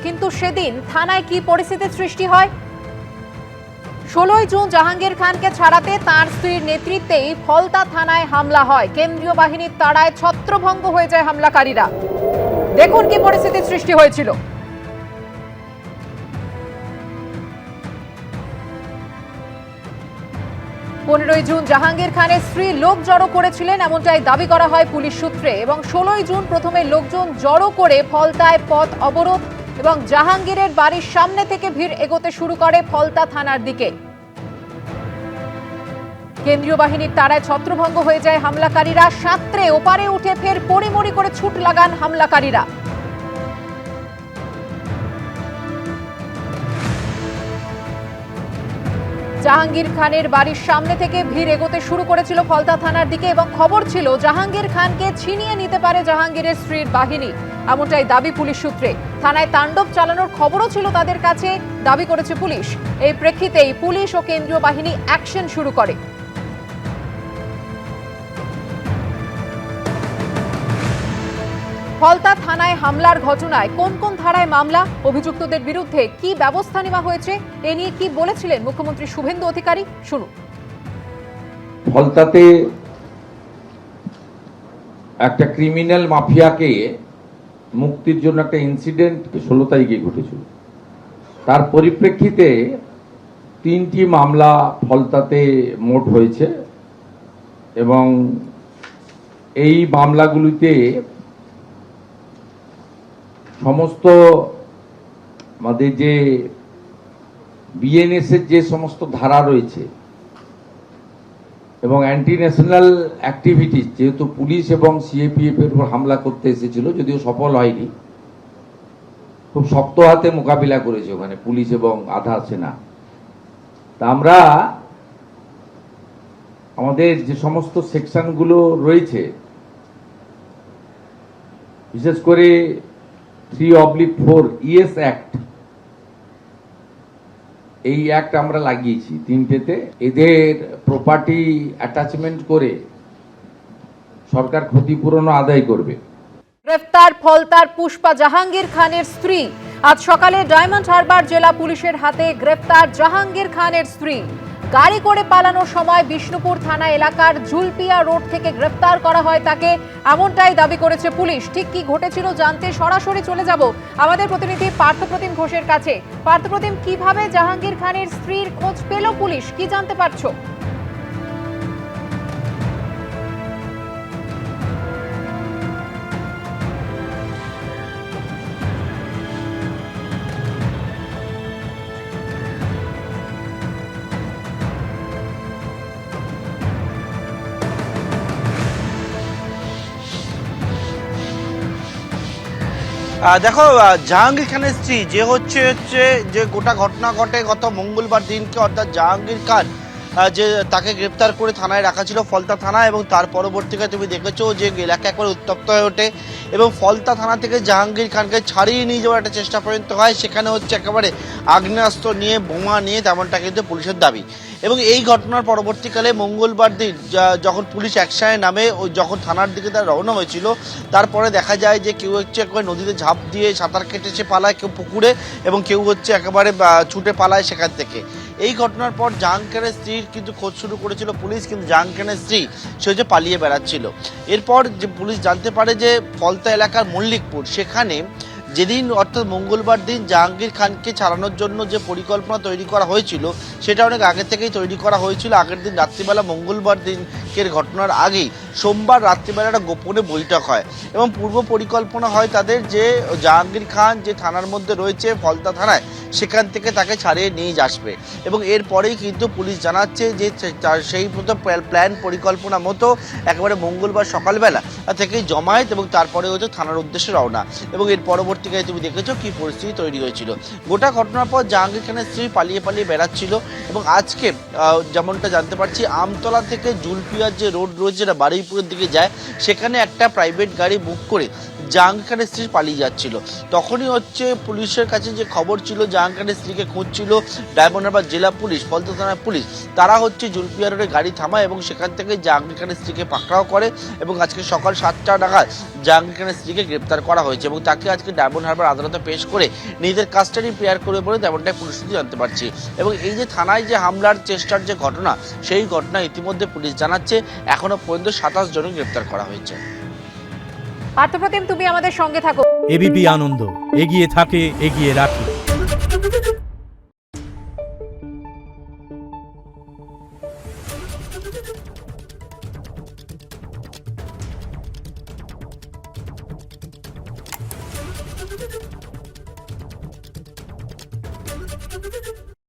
কিন্তু সেদিন থানায় কি পরিস্থিতির সৃষ্টি হয়? 16 জুন জাহাঙ্গীর খানকে ছাড়াতে তার স্ত্রীর নেতৃত্বেই ফলতা থানায় হামলা হয়। কেন্দ্রীয় বাহিনীর তাড়ায় ছত্রভঙ্গ হয়ে যায় হামলাকারীরা। দেখুন কি পরিস্থিতির সৃষ্টি হয়েছিল। 15 জুন জাহাঙ্গীর খানের স্ত্রী লোক জড়ো করেছিলেন এমনটাই দাবি করা হয় পুলিশ সূত্রে, এবং 16 জুন প্রথমে লোকজন জড়ো করে ফলতায় পথ অবরোধ এবং জাহাঙ্গীরের বাড়ির সামনে থেকে ভিড় এগোতে শুরু করে ফলতা থানার দিকে। কেন্দ্রীয় বাহিনীর তাড়ায় ছত্রভঙ্গ হয়ে যায় হামলাকারীরা। সাঁতরে ওপারে উঠে ফের পরিমরি করে ছুট লাগান হামলাকারীরা। জাহাঙ্গীর খানের বাড়ির সামনে থেকে ভিড় এগোতে শুরু করেছিল ফলতা থানার দিকে, এবং খবর ছিল জাহাঙ্গীর খানকে ছিনিয়ে নিতে পারে জাহাঙ্গীরের স্ত্রীর বাহিনী, এমনটাই দাবি পুলিশ সূত্রে। থানায় তাণ্ডব চালানোর খবরও ছিল তাদের কাছে, দাবি করেছে পুলিশ। এই প্রেক্ষিতেই পুলিশ ও কেন্দ্রীয় বাহিনী অ্যাকশন শুরু করে। ফলতা থানায় হামলার ঘটনায় কোন কোন ধারায় মামলা, অভিযুক্তদের বিরুদ্ধে কি ব্যবস্থা নেওয়া হয়েছে, এ নিয়ে কি বলেছিলেন মুখ্যমন্ত্রী শুভেন্দু অধিকারী, শুনুন। ফলতাতে একটা ক্রিমিনাল মাফিয়াকে মুক্তির জন্য একটা ইনসিডেন্ট 16 তারিখে ঘটেছিল। তার পরিপ্রেক্ষিতে 3টি মামলা ফলতাতে মোট হয়েছে, এবং এই মামলাগুলিতে সমস্ত আমাদের যে বিএনএস এর যে সমস্ত ধারা রয়েছে এবং অ্যান্টি ন্যাশনাল অ্যাক্টিভিটিস, যেহেতু পুলিশ এবং সিএপিএফ এর উপর হামলা করতে এসেছিল, যদিও সফল হয়নি, খুব শক্ত হাতে মোকাবিলা করেছে ওখানে পুলিশ এবং আধা সেনা। তা আমরা আমাদের যে সমস্ত সেকশনগুলো রয়েছে, বিশেষ করে 3/4 ইএস অ্যাক্ট, এই অ্যাক্ট আমরা লাগিয়েছি 3টেতে। এদের প্রপার্টি অ্যাটাচমেন্ট করে সরকার ক্ষতিপূরণ আদায় করবে। গ্রেফতার ফলতার পুষ্পা জাহাঙ্গীর খানের স্ত্রী। আজ সকালে ডায়মন্ড হারবার জেলা পুলিশের হাতে গ্রেফতার জাহাঙ্গীর খানের স্ত্রী। গাড়ি করে পালানোর সময় বিষ্ণুপুর থানা এলাকার জুলপিয়া রোড থেকে গ্রেফতার করা হয় তাকে, এমনটাই দাবি করেছে পুলিশ। ঠিক কি ঘটেছিল জানতে সরাসরি চলে যাব আমাদের প্রতিনিধি পার্থপ্রতিম ঘোষের কাছে। পার্থপ্রতিম, কিভাবে জাহাঙ্গীর খানের স্ত্রীর খোঁজ পেল পুলিশ, কি জানতে পারছো? দেখো, জাহাঙ্গীর খানের স্ত্রী যে হচ্ছে যে গোটা ঘটনা ঘটে গত মঙ্গলবার দিনকে, অর্থাৎ জাহাঙ্গীর খান যে তাকে গ্রেপ্তার করে থানায় রাখা ছিল ফলতা থানা, এবং তার পরবর্তীকালে তুমি দেখেছো যে এলাকা একবার উত্তপ্ত হয়ে ওঠে এবং ফলতা থানা থেকে জাহাঙ্গীর খানকে ছাড়িয়ে নিয়ে যাওয়ার একটা চেষ্টা পর্যন্ত হয়। সেখানে হচ্ছে একেবারে আগ্নেয়াস্ত্র নিয়ে, বোমা নিয়ে, তেমনটা কিন্তু পুলিশের দাবি। এবং এই ঘটনার পরবর্তীকালে মঙ্গলবার দিন যখন পুলিশ অ্যাকশনে নামে, যখন থানার দিকে তারা রওনা হয়েছিল, তারপরে দেখা যায় যে কেউ হচ্ছে একেবারে নদীতে ঝাঁপ দিয়ে সাঁতার কেটে সে পালায়, কেউ পুকুরে, এবং কেউ হচ্ছে একেবারে ছুটে পালায় সেখান থেকে। এই ঘটনার পর জাহাঙ্গীর খানের স্ত্রীর কিন্তু খোঁজ শুরু করেছিল পুলিশ, কিন্তু জাহাঙ্গীর খানের স্ত্রী সে হচ্ছে পালিয়ে বেড়াচ্ছিল। এরপর যে পুলিশ জানতে পারে যে ফলতা এলাকার মল্লিকপুর, সেখানে যেদিন অর্থাৎ মঙ্গলবার দিন জাহাঙ্গীর খানকে ছাড়ানোর জন্য যে পরিকল্পনা তৈরি করা হয়েছিল, সেটা অনেক আগে থেকেই তৈরি করা হয়েছিল। আগের দিন রাত্রিবেলা, মঙ্গলবার দিনকের ঘটনার আগেই সোমবার রাত্রিবেলা একটা গোপনে বৈঠক হয়, এবং পূর্ব পরিকল্পনা হয় তাদের যে জাহাঙ্গীর খান যে থানার মধ্যে রয়েছে ফলতা থানায়, সেখান থেকে তাকে ছাড়িয়ে নিয়ে আসবে। এবং এরপরেই কিন্তু পুলিশ জানাচ্ছে যে সেই মতো প্ল্যান পরিকল্পনা মতো একেবারে মঙ্গলবার সকালবেলা থেকেই জমায়েত, এবং তারপরে হচ্ছে থানার উদ্দেশ্যে রওনা। এবং এর পরবর্তীকালে তুমি দেখেছো কি পরিস্থিতি তৈরি হয়েছিল। গোটা ঘটনার পর জাহাঙ্গীর খানের স্ত্রী পালিয়ে বেড়াচ্ছিল, এবং আজকে যেমনটা জানতে পারছি, আমতলা থেকে জুলপিয়ার যে রোড রয়েছে, যেটা বারুইপুরের দিকে যায়, সেখানে একটা প্রাইভেট গাড়ি বুক করে জাহাঙ্গীর খানের স্ত্রী পালিয়ে যাচ্ছিল। তখনই হচ্ছে পুলিশের কাছে যে খবর ছিল জাহাঙ্গীর খানের স্ত্রীকে খুঁজছিল ডায়মন্ড হারবার জেলা পুলিশ, ফলতা থানার পুলিশ, তারা হচ্ছে জুলপিয়া রোডে গাড়ি থামায় এবং সেখান থেকে জাহাঙ্গীর খানের স্ত্রীকে পাকড়াও করে এবং আজকে সকাল 7টা নাগাদ জাহাঙ্গীর খানের স্ত্রীকে গ্রেপ্তার করা হয়েছে এবং তাকে আজকে ডায়মন্ড হারবার আদালতে পেশ করে নিজেদের কাস্টাডি প্রেয়ার করবে বলে তেমনটাই পুলিশ সূত্রে জানতে পারছি। এবং এই যে থানায় যে হামলার চেষ্টার যে ঘটনা, সেই ঘটনা ইতিমধ্যে পুলিশ জানাচ্ছে এখনো পর্যন্ত 27 জনকে গ্রেপ্তার করা হয়েছে। পার্থপ্রতিম, তুমি আমাদের সঙ্গে থাকো। এবিপি আনন্দ, এগিয়ে থাকে, এগিয়ে রাখে।